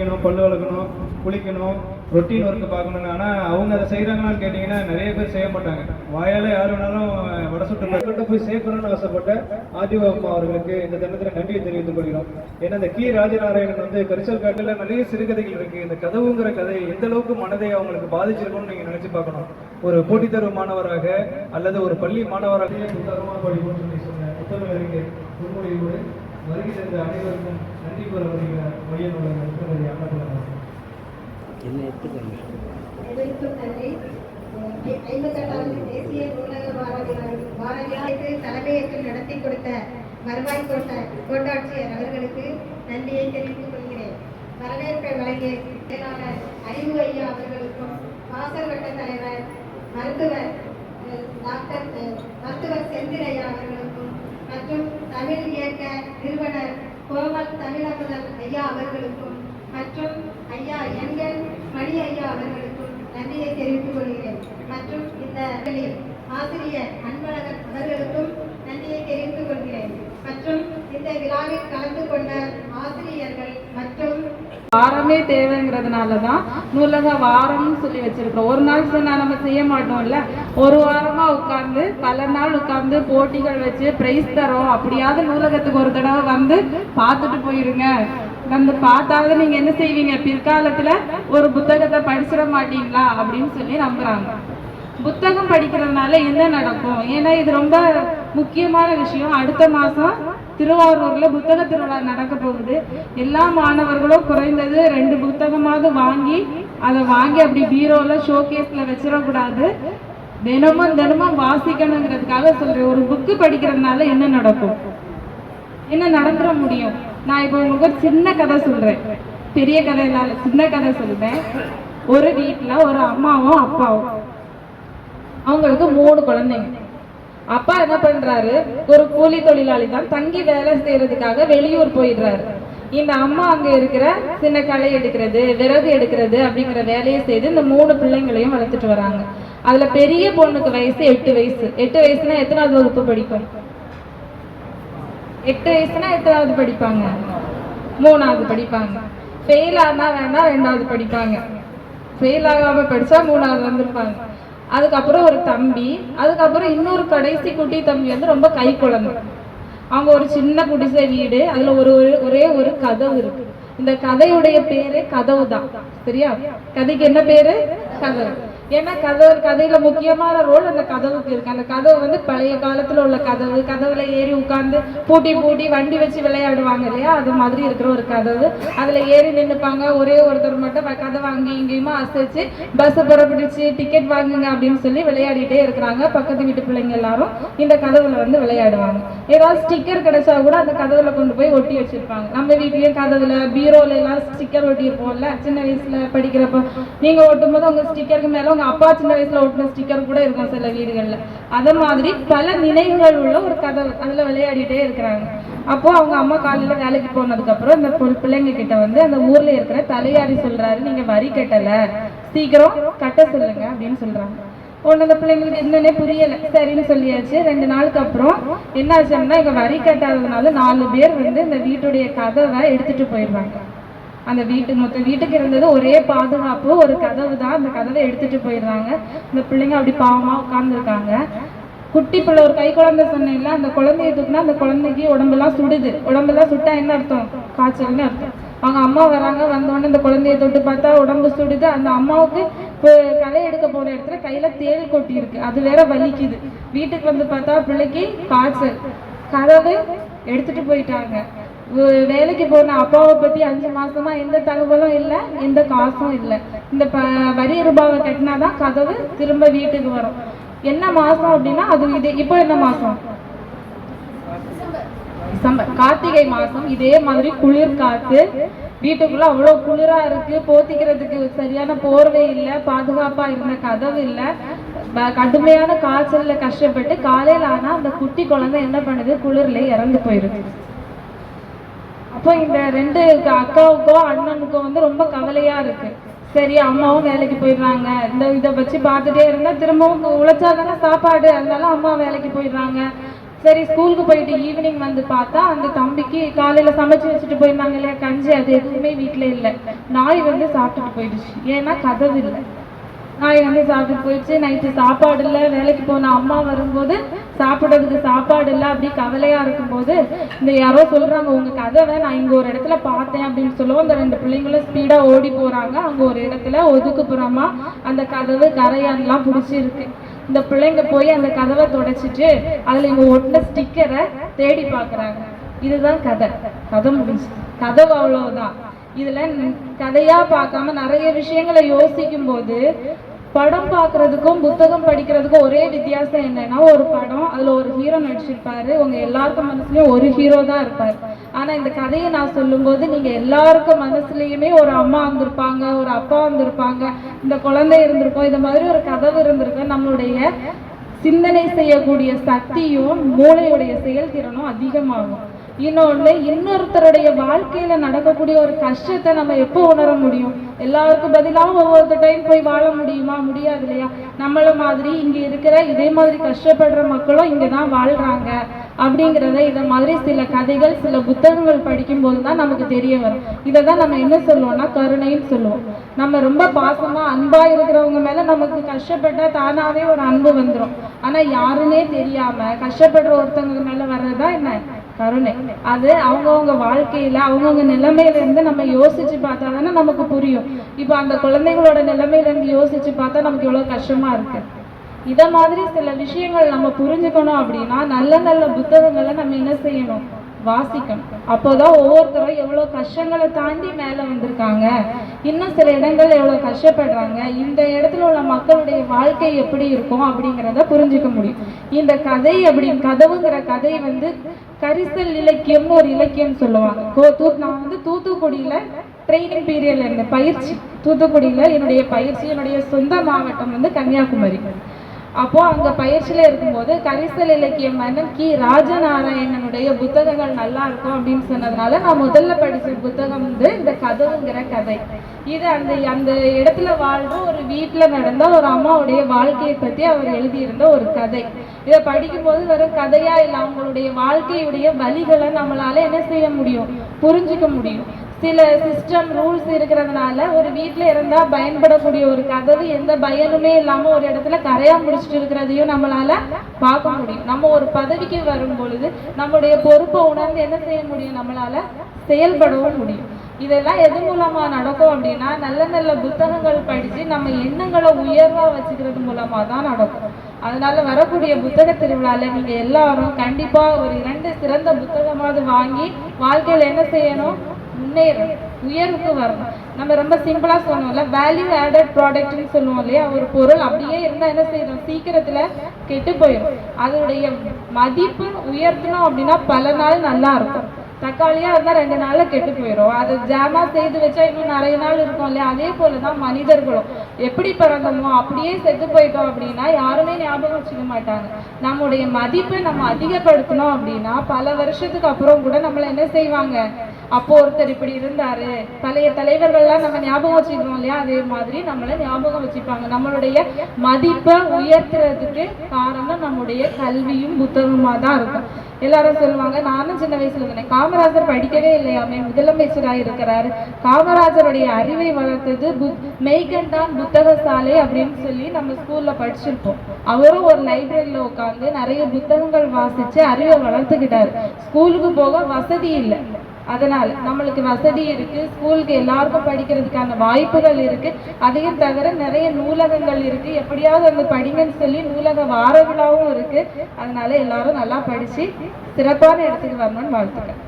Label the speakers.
Speaker 1: எந்திரிக்கணும், பல்லு வளர்க்கணும், குளிக்கணும், ரொட்டீன் ஒர்க்கு பார்க்கணும்னு. ஆனால் அவங்க அதை செய்கிறாங்களான்னு கேட்டிங்கன்னா நிறைய பேர் செய்ய மாட்டாங்க. வாயால் யார் வேணாலும் வடை சுட்டு போய் சேர்க்கணும்னு ஆசைப்பட்ட ஆதிவ அம்மா அவர்களுக்கு இந்த தினத்தில் நன்றியை தெரிவித்துக் கொள்கிறோம். ஏன்னா இந்த கி ராஜநாராயணன் வந்து கரிசல் காட்டில் நிறைய சிறுகதைகள் இருக்குது. இந்த கதவுங்கிற கதை எந்த அளவுக்கு மனதை அவங்களுக்கு பாதிச்சிருக்கும்னு நீங்கள் நினச்சி பார்க்கணும். ஒரு போட்டித் தேர்வு மாணவராக அல்லது ஒரு பள்ளி மாணவராக படிக்கணும்னு சொல்லி சொன்ன புத்தகங்களுக்கு முன்மொழிவோடு வருகை தந்த அனைவருக்கும் நன்றி கூற வருகிறார் மைய நூலகர் அண்ணா.
Speaker 2: தேசிய நூலக வாரவிழாவுக்கு தலைமையேற்று நடத்தி கொடுத்த வருவாய் கோட்டாட்சியர் அவர்களுக்கு நன்றியை தெரிவித்துக் கொள்கிறேன். வரவேற்பை வழங்கிய செயலாளர் அறிவு ஐயா அவர்களுக்கும், வாசல் வட்ட தலைவர் மருத்துவர் செந்தில் ஐயா அவர்களுக்கும் மற்றும் தமிழ் இயக்க நிறுவனர் கோமல் தமிழமுதல் ஐயா அவர்களுக்கும் மற்றும் ஐயா என்என் மணி ஐயா அவர்களுக்கும் நன்றியை தெரிவித்துக் கொள்கிறேன். மற்றும் இந்த ஆசிரியர் அன்பழகன் அவர்களுக்கும் நன்றியை தெரிவித்துக் கொள்கிறேன். மற்றும் இந்த விழாவில் கலந்து கொண்ட ஆசிரியர்கள் மற்றும்
Speaker 3: வாரமே தேவைங்கிறதுனால தான் நூலக வாரம்னு சொல்லி வச்சிருக்கிறோம். ஒரு நாள் சொன்னா நம்ம செய்ய மாட்டோம்ல, ஒரு வாரமா உட்கார்ந்து பல நாள் உட்கார்ந்து போட்டிகள் வச்சு பிரைஸ் தரோம். அப்படியாவது நூலகத்துக்கு ஒரு தடவை வந்து பார்த்துட்டு போயிருங்க. வந்து பார்த்தாவது நீங்க என்ன செய்வீங்க, பிற்காலத்துல ஒரு புத்தகத்தை படிச்சிட மாட்டீங்களா அப்படின்னு சொல்லி நம்புறாங்க. புத்தகம் படிக்கிறதுனால என்ன நடக்கும்? ஏன்னா இது ரொம்ப முக்கியமான விஷயம். அடுத்த மாசம் திருவாரூர்ல புத்தக திருவிழா நடக்க போகுது. எல்லா மாணவர்களும் குறைந்தது 2 புத்தகமாவது வாங்கி அதை அப்படி பீரோல ஷோகேஸ்ல வச்சிடக்கூடாது. தினமும் வாசிக்கணுங்கிறதுக்காக சொல்றேன். ஒரு புக்கு படிக்கிறதுனால என்ன நடக்கும், என்ன நடந்துட முடியும்? நான் இப்போ உங்களுக்கு ஒரு சின்ன கதை சொல்றேன், பெரிய கதை இல்லாத சின்ன கதை சொல்றேன். ஒரு வீட்டுல ஒரு அம்மாவும் அப்பாவும், அவங்களுக்கு 3 குழந்தைங்க. அப்பா என்ன பண்றாரு, ஒரு கூலி தொழிலாளி தான், தங்கி வேலை செய்யறதுக்காக வெளியூர் போயிடுறாரு. இந்த அம்மா அங்க இருக்கிற சின்ன களை எடுக்கிறது, விறகு எடுக்கிறது அப்படிங்கிற வேலையை செய்து இந்த 3 பிள்ளைங்களையும் வளர்த்துட்டு வராங்க. அதுல பெரிய பொண்ணுக்கு வயசு 8 வயசு. 8 வயசுனா எத்தனாவது வகுப்பு படிக்கும்? 8 வயசுனா எத்தனாவது படிப்பாங்க? 3வது படிப்பாங்க. ஃபெயில் ஆனா வேணா 2வது படிப்பாங்க. ஃபெயில் ஆகாம படிச்சா 3வது வந்திருப்பாங்க. அதுக்கப்புறம் ஒரு தம்பி, அதுக்கப்புறம் இன்னொரு கடைசி குட்டி தம்பி வந்து ரொம்ப கை குழந்தை. அவங்க ஒரு சின்ன குடிசை வீடு, அதுல ஒரே ஒரு கதவு இருக்கு. இந்த கதையுடைய பேரு கதவு தான். சரியா? கதைக்கு என்ன பேரு? கதவு. ஏன்னா கதையில முக்கியமான ரோல் அந்த கதவுக்கு இருக்கு. அந்த கதவு வந்து பழைய காலத்துல உள்ள கதவு. கதவுல ஏறி உட்கார்ந்து பூட்டி வண்டி வச்சு விளையாடுவாங்க இல்லையா, அது மாதிரி இருக்கிற ஒரு கதவு. அதுல ஏறி நின்றுப்பாங்க. ஒரே ஒருத்தர் மட்டும் கதவை அங்கேயும் இங்கேயுமா அசைச்சு பஸ் புறப்பிடிச்சு டிக்கெட் வாங்குங்க அப்படின்னு சொல்லி விளையாடிட்டே இருக்கிறாங்க. பக்கத்து வீட்டு பிள்ளைங்க எல்லாரும் இந்த கதவுல வந்து விளையாடுவாங்க. ஏதாவது ஸ்டிக்கர் கிடைச்சா கூட அந்த கதவுல கொண்டு போய் ஒட்டி வச்சிருப்பாங்க. நம்ம வீட்லயும் கதவுல பீரோல எல்லாம் ஸ்டிக்கர் ஒட்டி இருப்போம்ல, சின்ன வயசுல படிக்கிறப்ப. நீங்க ஒட்டும் போது உங்க ஸ்டிக்கருக்கு மேல அப்பா சின்ன வயசுல ஒட்டின ஸ்டிக்கர் கூட இருக்கும் சில வீடுகள்ல. அத மாதிரி பல நினைவுகள் உள்ள ஒரு கதவு, அதுல விளையாடிட்டே இருக்கிறாங்க. அப்போ அவங்க அம்மா காலையில வேலைக்கு போனதுக்கு அப்புறம் இந்த பிள்ளைங்க கிட்ட வந்து அந்த ஊர்ல இருக்கிற தலையாரி சொல்றாரு, நீங்க வரி கட்டல, சீக்கிரம் கட்ட சொல்லுங்க அப்படின்னு சொல்றாங்க. ஒன்னு அந்த பிள்ளைங்களுக்கு என்னன்னே புரியல. சரின்னு சொல்லியாச்சு. 2 நாளுக்கு அப்புறம் என்ன ஆச்சுன்னா, இங்க வரி கட்டாததுனால 4 பேர் வந்து இந்த வீட்டுடைய கதவை எடுத்துட்டு போயிடுறாங்க. அந்த மொத்த வீட்டுக்கு இருந்தது ஒரே பாதுகாப்பு, ஒரு கதவு தான். அந்த கதவை எடுத்துட்டு போயிடுறாங்க. இந்த பிள்ளைங்க அப்படி பாவமா உட்கார்ந்துருக்காங்க. குட்டி பிள்ளை, ஒரு கை குழந்தை சொன்னேன்ல, அந்த குழந்தைய தூக்குனா அந்த குழந்தைக்கு உடம்பெல்லாம் சுடுது. உடம்பெல்லாம் சுட்டா என்ன அர்த்தம்? காய்ச்சல்னு அர்த்தம். அவங்க அம்மா வராங்க. வந்தோடனே இந்த குழந்தைய தொட்டு பார்த்தா உடம்பு சுடுது. அந்த அம்மாவுக்கு இப்போ களை எடுக்க போன இடத்துல கையில தேள் கொட்டி இருக்கு, அது வேற வலிக்குது. வீட்டுக்கு வந்து பார்த்தா பிள்ளைக்கு காய்ச்சல். கதவு எடுத்துட்டு போயிட்டாங்க. வேலைக்கு போன அப்பாவை பத்தி 5 மாசமா எந்த தகவலும் இல்லை, எந்த காசும் இல்லை. இந்த வரி ரூபாவை கட்டினாதான் கதவு திரும்ப வீட்டுக்கு வரும். என்ன மாசம் அப்படின்னா அது இது. இப்போ என்ன மாசம்? டிசம்பர், கார்த்திகை மாசம். இதே மாதிரி குளிர் காத்து, வீட்டுக்குள்ள அவ்வளவு குளிரா இருக்கு. போத்திக்கிறதுக்கு சரியான போர்வை இல்லை, பாதுகாப்பா இருந்த கதவு இல்லை. கடுமையான காய்ச்சல்ல கஷ்டப்பட்டு காலையில ஆனா அந்த குட்டி குழந்தை என்ன பண்ணுது, குளிர்ல இறந்து போயிருக்கு. அப்போ இந்த 2 அக்காவுக்கோ அண்ணனுக்கோ வந்து ரொம்ப கவலையா இருக்கு. சரி, அம்மாவும் வேலைக்கு போயிடுறாங்க, இதை வச்சு பார்த்துட்டே இருந்தா திரும்பவும் உழைச்சாதானே சாப்பாடு, அதனால அம்மா வேலைக்கு போயிடுறாங்க. சரி ஸ்கூலுக்கு போயிட்டு ஈவினிங் வந்து பார்த்தா அந்த தம்பிக்கு காலையில் சமைச்சு வச்சுட்டு போயிருந்தாங்க இல்லையா கஞ்சி, அது எதுவுமே வீட்டில் இல்லை. நாய் வந்து சாப்பிட்டுட்டு போயிடுச்சு. ஏன்னா கதவு இல்லை. நாய் வந்து சாப்பிட்டு போயிடுச்சு. நைட்டு சாப்பாடு இல்லை. வேலைக்கு போன அம்மா வரும்போது சாப்பிட்றதுக்கு சாப்பாடு இல்லை. அப்படி கவலையாக இருக்கும்போது இந்த யாரோ சொல்கிறாங்க, உங்கள் கதவை நான் இங்கே ஒரு இடத்துல பார்த்தேன் அப்படின்னு சொல்லுவோம். அந்த 2 பிள்ளைங்களும் ஸ்பீடாக ஓடி போகிறாங்க. அங்கே ஒரு இடத்துல ஒதுக்குப்புறமா அந்த கதவு கரையான்லாம் பிடிச்சிருக்கு. இந்த பிள்ளைங்க போய் அந்த கதவை துடைச்சிட்டு அதில் இங்கே ஒட்டின ஸ்டிக்கரை தேடி பார்க்குறாங்க. இதுதான் கதை முடிஞ்சு. கதவு அவ்வளவுதான். இதுல கதையா பார்க்காம நிறைய விஷயங்களை யோசிக்கும் போது படம் பார்க்கறதுக்கும் புத்தகம் படிக்கிறதுக்கும் ஒரே வித்தியாசம் என்னன்னா, ஒரு படம் அதுல ஒரு ஹீரோ நடிச்சிருப்பாரு, உங்க எல்லாருக்கும் மனசுலயும் ஒரு ஹீரோ தான் இருப்பாரு. ஆனா இந்த கதையை நான் சொல்லும் போது நீங்க எல்லாருக்கும் மனசுலயுமே ஒரு அம்மா வந்திருப்பாங்க, ஒரு அப்பா வந்திருப்பாங்க, இந்த குழந்தை இருந்திருக்கும், இந்த மாதிரி ஒரு கதவு இருந்திருக்கும். நம்மளுடைய சிந்தனை செய்யக்கூடிய சக்தியும் மூளையுடைய செயல்திறனும் அதிகமாகும். இன்னொன்று, இன்னொருத்தருடைய வாழ்க்கையில நடக்கக்கூடிய ஒரு கஷ்டத்தை நம்ம எப்போ உணர முடியும்? எல்லாருக்கும் பதிலாக ஒவ்வொரு டைம் போய் வாழ முடியுமா? முடியாது இல்லையா? நம்மள மாதிரி இங்க இருக்கிற இதே மாதிரி கஷ்டப்படுற மக்களும் இங்க தான் வாழ்றாங்க அப்படிங்கிறத இதை மாதிரி சில கதைகள் சில புத்தகங்கள் படிக்கும்போது தான் நமக்கு தெரிய வரும். இதை தான் நம்ம என்ன சொல்லுவோம்னா கருணைன்னு சொல்லுவோம். நம்ம ரொம்ப பாசமா அன்பா இருக்கிறவங்க மேல நமக்கு கஷ்டப்பட்டா தானாவே ஒரு அன்பு வந்துடும். ஆனா யாருன்னே தெரியாம கஷ்டப்படுற ஒருத்தவங்க மேல வர்றதுதான் என்ன கருணை. அது அவங்கவுங்க வாழ்க்கையில அவங்கவுங்க நிலைமையில இருந்து நம்ம யோசிச்சு பார்த்தா தானே நமக்கு புரியும். இப்போ அந்த குழந்தைகளோட நிலைமையில இருந்து யோசிச்சு பார்த்தா நமக்கு எவ்வளவு கஷ்டமா இருக்கு. இத மாதிரி சில விஷயங்கள் நம்ம புரிஞ்சுக்கணும் அப்படின்னா நல்ல நல்ல புத்தகங்களை நம்ம என்ன செய்யணும்? வாசிக்கணும். அப்போதான் ஒவ்வொருத்தரும் எவ்வளவு கஷ்டங்களை தாண்டி மேல வந்திருக்காங்க, இன்னும் சில இடங்கள் எவ்வளவு கஷ்டப்படுறாங்க, இந்த இடத்துல உள்ள மக்களுடைய வாழ்க்கை எப்படி இருக்கும் அப்படிங்கிறத புரிஞ்சுக்க முடியும். இந்த கதை கதவுங்கிற கதை வந்து கரிசல் இலக்கியம்னு ஒரு இலக்கியம் சொல்லுவாங்க. நான் வந்து தூத்துக்குடியில ட்ரைனிங் பீரியட்ல இருந்தேன், பயிற்சி. தூத்துக்குடியில என்னுடைய பயிற்சி, என்னுடைய சொந்த மாவட்டம் வந்து கன்னியாகுமரி. அப்போ அங்க பயிற்சியில இருக்கும்போது கரிசல் இலக்கியம் மன்னன் கி ராஜநாராயணனுடைய புத்தகங்கள் நல்லா இருக்கும் அப்படின்னு சொன்னதுனால நான் முதல்ல படிச்ச புத்தகம் வந்து இந்த கதவுங்கிற கதை. இது அந்த இடத்துல வாழ்ற ஒரு வீட்டுல நடந்த ஒரு அம்மாவுடைய வாழ்க்கையை பத்தி அவர் எழுதியிருந்த ஒரு கதை. இதை படிக்கும்போது வெறும் கதையா இல்லை, அவங்களுடைய வாழ்க்கையுடைய வழிகளை நம்மளால என்ன செய்ய முடியும்? புரிஞ்சுக்க முடியும். சில சிஸ்டம் ரூல்ஸ் இருக்கிறதுனால ஒரு வீட்டில் இருந்தால் பயன்படக்கூடிய ஒரு கதவு எந்த பயனுமே இல்லாமல் ஒரு இடத்துல கரையா முடிச்சுட்டு இருக்கிறதையும் நம்மளால பார்க்க முடியும். நம்ம ஒரு பதவிக்கு வரும் பொழுது நம்மளுடைய பொறுப்பை உணர்ந்து என்ன செய்ய முடியும்? நம்மளால செயல்படவும் முடியும். இதெல்லாம் எது மூலமா நடக்கும் அப்படின்னா நல்ல நல்ல புத்தகங்கள் படித்து நம்ம எண்ணங்களை உயர்வா வச்சுக்கிறது மூலமா தான் நடக்கும். அதனால வரக்கூடிய புத்தக திருவிழால நீங்க எல்லாரும் கண்டிப்பா ஒரு 2 சிறந்த புத்தகமாவது வாங்கி வாழ்க்கையில என்ன செய்யணும்? முன்னேறணும், உயர்வுக்கு வரணும். நம்ம ரொம்ப சிம்பிளா சொன்னோம்ல, வேல்யூ ஆடட் ப்ராடக்ட்னு சொல்லுவோம் இல்லையா? ஒரு பொருள் அப்படியே இருந்தா என்ன செய்யணும்? சீக்கிரத்துல கெட்டு போயிடும். அதோடைய மதிப்பு உயர்த்தணும் அப்படின்னா பல நாள் நல்லா இருக்கும். தக்காளியா இருந்தா 2 நாள்ல கெட்டு போயிடும். அதை ஜாமா செய்து வச்சா இன்னும் நிறைய நாள் இருக்கும் இல்லையா? அதே போலதான் மனிதர்களும் எப்படி பிறந்தோமோ அப்படியே செத்து போயிட்டோம் அப்படின்னா யாருமே ஞாபகம் வச்சுக்க மாட்டாங்க. நம்முடைய மதிப்பை நம்ம அதிகப்படுத்தணும் அப்படின்னா பல வருஷத்துக்கு அப்புறம் கூட நம்மள என்ன செய்வாங்க? அப்போ ஒருத்தர் இப்படி இருந்தாரு, பழைய தலைவர்கள்லாம் நம்ம ஞாபகம் வச்சுக்கிறோம் இல்லையா? அதே மாதிரி நம்மள ஞாபகம் வச்சுப்பாங்க. நம்மளுடைய மதிப்பை உயர்த்துறதுக்கு காரணம் நம்முடைய கல்வியும் புத்தகமா தான் இருக்கும். எல்லாரும் சொல்லுவாங்க, நானும் சின்ன வயசுல இருந்தேன், காமராஜர் படிக்கவே இல்லையாமே, முதலமைச்சராக இருக்கிறாரு. காமராஜருடைய அறிவை வளர்த்தது மெய்கண்டான் புத்தக சாலை அப்படின்னு சொல்லி நம்ம ஸ்கூல்ல படிச்சிருப்போம். அவரும் ஒரு லைப்ரரியில உட்காந்து நிறைய புத்தகங்கள் வாசிச்சு அறிவை வளர்த்துக்கிட்டாரு. ஸ்கூலுக்கு போக வசதி இல்லை, அதனால நம்மளுக்கு வசதி இருக்கு, ஸ்கூலுக்கு எல்லாருக்கும் படிக்கிறதுக்கான வாய்ப்புகள் இருக்கு. அதையும் தவிர நிறைய நூலகங்கள் இருக்கு, எப்படியாவது வந்து படிங்கன்னு சொல்லி நூலக வார விழாவும் இருக்கு. அதனால எல்லாரும் நல்லா படிச்சு சிறப்பான இடத்துக்கு வரணும்னு வாழ்த்துக்கிறேன்.